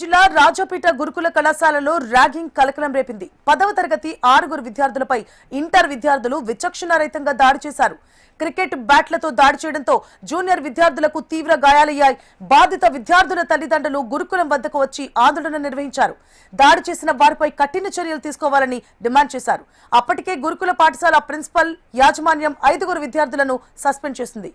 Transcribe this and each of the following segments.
జిల్లా రాజపేట గురుకుల కళాశాలలో ర్యాగింగ్ కలకలం రేపింది. 10వ తరగతి 6 విద్యార్థులపై ఇంటర్ విద్యార్థులు విచక్షణారహితంగా దాడి చేశారు. క్రికెట్ బ్యాట్లతో దాడి చేయడంతో జూనియర్ విద్యార్థులకు తీవ్ర గాయాలయ్యాయి. బాధిత విద్యార్థుల తల్లిదండ్రులు గురుకులం వద్దకు వచ్చి ఆందోళన నిర్వహించారు. దాడి చేసిన వారిపై కఠిన చర్యలు తీసుకోవాలని డిమాండ్ చేశారు. అప్పటికే గురుకుల పాఠశాల ప్రిన్సిపల్ యాజమాన్యం 5 విద్యార్థులను సస్పెండ్ చేసింది.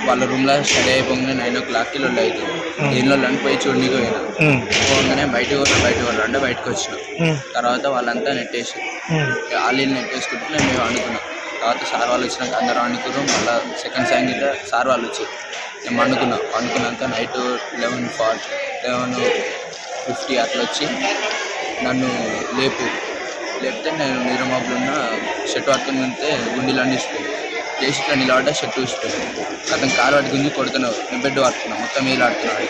వాళ్ళ రూమ్లో స్టడీ అయిపోగానే 9 o'clock లొల్లి అవుతుంది. దీనిలో పోయి చూడడానికి పోగానే బయటకు వచ్చినాం. తర్వాత వాళ్ళంతా నెట్టేసి వాళ్ళు నెట్టేసుకుంటే మేము అనుకున్నాం. తర్వాత సార్ వాళ్ళు వచ్చినాక అందరూ అనుకున్నాం. మళ్ళీ సెకండ్ సాంగ్ సార్ వాళ్ళు వచ్చారు. మేము అనుకున్నాక నైట్ 11:50 అట్లా వచ్చి నన్ను లేపితే నేను నిరమాబులు ఉన్న షర్ట్ పట్టుకుని వెళ్తే గుండెలన్నీ ఇస్తుంది. లేచి ఇట్లా నిలబడ్డా షర్ట్ చూసిపోయింది. అతను కాలు పట్టి గుంజి కొడుతున్నావు. నేను బెడ్ పడుతున్నాను. మొత్తం వీళ్ళు ఆడుతున్నాను.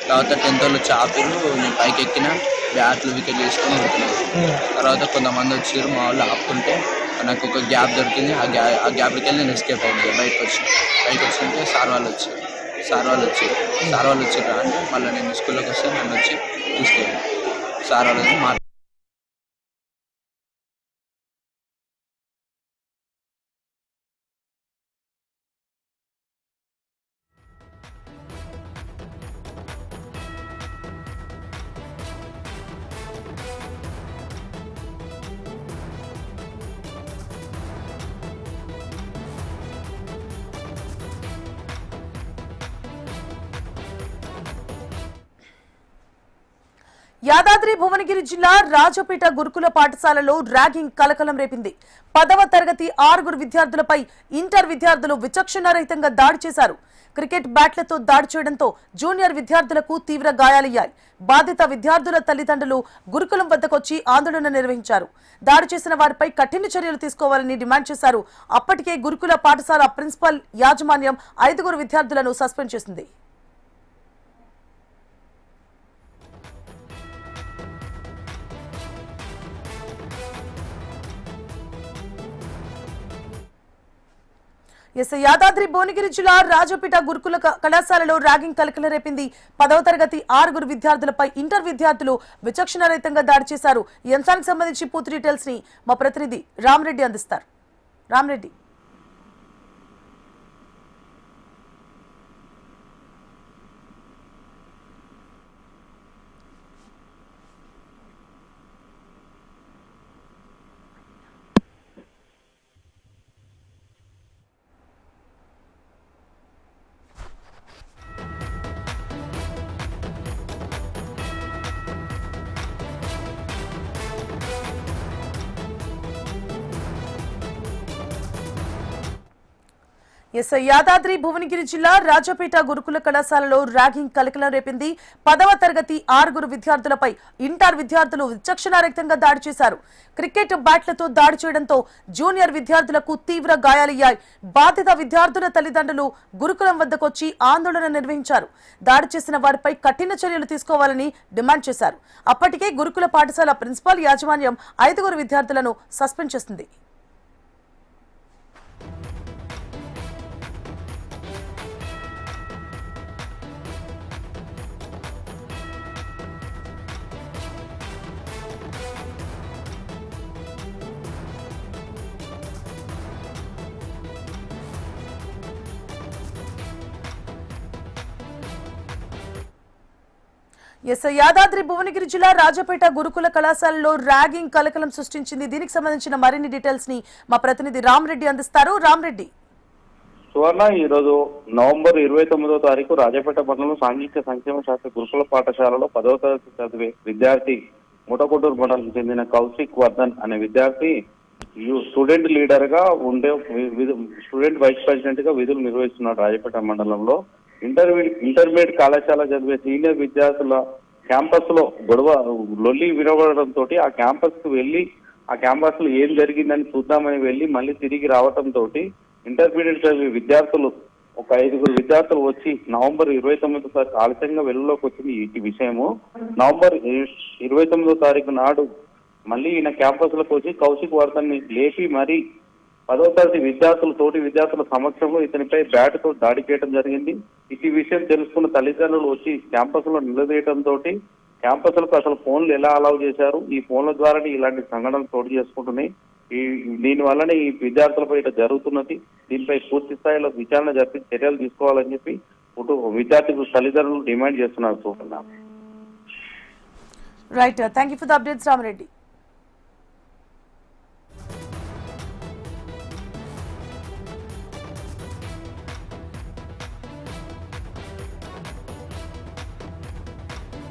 తర్వాత 10th వాళ్ళు చాపిరు. నేను పైకి ఎక్కిన బ్యాట్లు వికెట్ చేసుకొని కొడుతున్నాను. తర్వాత కొంతమంది వచ్చారు. మా వాళ్ళు ఆపుకుంటే నాకు ఒక గ్యాప్ దొరికింది. ఆ గ్యాప్కి వెళ్ళి నేను ఎస్కేప్ అయింది. బయటకు వచ్చింటే సార్ వాళ్ళు వచ్చారు అంటే మళ్ళీ నేను స్కూల్లోకి వస్తే నన్ను వచ్చి తీసుకెళ్ళాను. సార్ వాళ్ళని యాదాద్రి భువనగిరి జిల్లా రాజపేట గురుకుల పాఠశాలలో ర్యాగింగ్ కలకలం రేపింది. 10వ తరగతి 6 విద్యార్థులపై ఇంటర్ విద్యార్థులు విచక్షణారహితంగా దాడి చేశారు. క్రికెట్ బ్యాట్లతో దాడి చేయడంతో జూనియర్ విద్యార్థులకు తీవ్ర గాయాలయ్యాయి. బాధిత విద్యార్థుల తల్లిదండ్రులు గురుకులం వద్దకొచ్చి ఆందోళన నిర్వహించారు. దాడి చేసిన వారిపై కఠిన చర్యలు తీసుకోవాలని డిమాండ్ చేశారు. అప్పటికే గురుకుల పాఠశాల ప్రిన్సిపల్ యాజమాన్యం 5 విద్యార్థులను సస్పెండ్ చేసింది. యాదాద్రి భువనగిరి జిల్లా రాజపేట గురుకుల కళాశాలలో ర్యాగింగ్ కలకలం రేపింది. 10వ తరగతి 6 విద్యార్థులపై ఇంటర్ విద్యార్థులు విచక్షణారహితంగా దాడి చేశారు. ఈ అంశానికి సంబంధించి పూర్తి డీటెయిల్స్ ని మా ప్రతినిధి రామరెడ్డి అందిస్తారు. రామరెడ్డి, యాదాద్రి భువనగిరి జిల్లా రాజపేట గురుకుల కళాశాలలో ర్యాగింగ్ కలకలం రేపింది. 10వ తరగతి 6 విద్యార్థులపై ఇంటర్ విద్యార్థులు విచక్షణారహితంగా దాడి చేశారు. క్రికెట్ బ్యాట్లతో దాడి చేయడంతో జూనియర్ విద్యార్థులకు తీవ్ర గాయాలయ్యాయి. బాధిత విద్యార్థుల తల్లిదండ్రులు గురుకులం వద్దకొచ్చి ఆందోళన నిర్వహించారు. దాడి చేసిన వారిపై కఠిన చర్యలు తీసుకోవాలని డిమాండ్ చేశారు. అప్పటికే గురుకుల పాఠశాల ప్రిన్సిపల్ యాజమాన్యం 5 విద్యార్థులను సస్పెండ్ చేసింది. యాదాద్రి భువనగిరి జిల్లా రాజపేట గురుకుల కళాశాలలో ర్యాగింగ్ కలకలం సృష్టించింది. దీనికి సంబంధించిన మరిన్ని డీటెయిల్స్ ని మా ప్రతినిధి రామరెడ్డి అందిస్తారు. రామరెడ్డి, సువర్ణ, ఈ రోజు నవంబర్ 29వ తారీఖు రాజపేట మండలం సాంఘిక సంక్షేమ శాస్త్ర గురుకుల పాఠశాలలో 10వ తరగతి చదివే విద్యార్థి ముటకొట్టూరు మండలం చెందిన కౌశిక్ వర్ధన్ అనే విద్యార్థి స్టూడెంట్ లీడర్ గా ఉండే స్టూడెంట్ వైస్ ప్రెసిడెంట్ గా విధులు నిర్వహిస్తున్నాడు. రాజపేట మండలంలో ఇంటర్మీడియట్ కళాశాల చదివే సీనియర్ విద్యార్థుల క్యాంపస్ లో గొడవ లొల్లి వినబడడంతో ఆ క్యాంపస్ కు వెళ్లి ఆ క్యాంపస్ లో ఏం జరిగిందని చూద్దామని వెళ్లి మళ్ళీ తిరిగి రావడంతో ఇంటర్మీడియట్ చదివే విద్యార్థులు ఒక 5 విద్యార్థులు వచ్చి నవంబర్ 29వ తారీఖు ఆలస్యంగా వెలుగులోకి వచ్చింది ఈ విషయము. నవంబర్ 29వ తారీఖు నాడు మళ్ళీ ఈయన క్యాంపస్ లకు వచ్చి కౌశిక్ వర్ధన్ ని లేపి మరీ 10వ తరగతి విద్యార్థులు తోటి విద్యార్థుల సమక్షంలో ఇతనిపై బ్యాట్తో దాడి చేయడం జరిగింది. ఈ విషయం తెలుసుకున్న తల్లిదండ్రులు వచ్చి క్యాంపస్ లో నిలదీయడంతో క్యాంపస్లకు అసలు ఫోన్లు ఎలా అలౌ చేశారు, ఈ ఫోన్ల ద్వారానే ఇలాంటి సంఘటనలు చోటు చేసుకుంటున్నాయి, దీని వల్లనే ఈ విద్యార్థులపై ఇట్లా జరుగుతున్నది, దీనిపై పూర్తి స్థాయిలో విచారణ జరిపి చర్యలు తీసుకోవాలని చెప్పి విద్యార్థులు తల్లిదండ్రులు డిమాండ్ చేస్తున్నారు. Right, thank you for the updates Rama Reddy.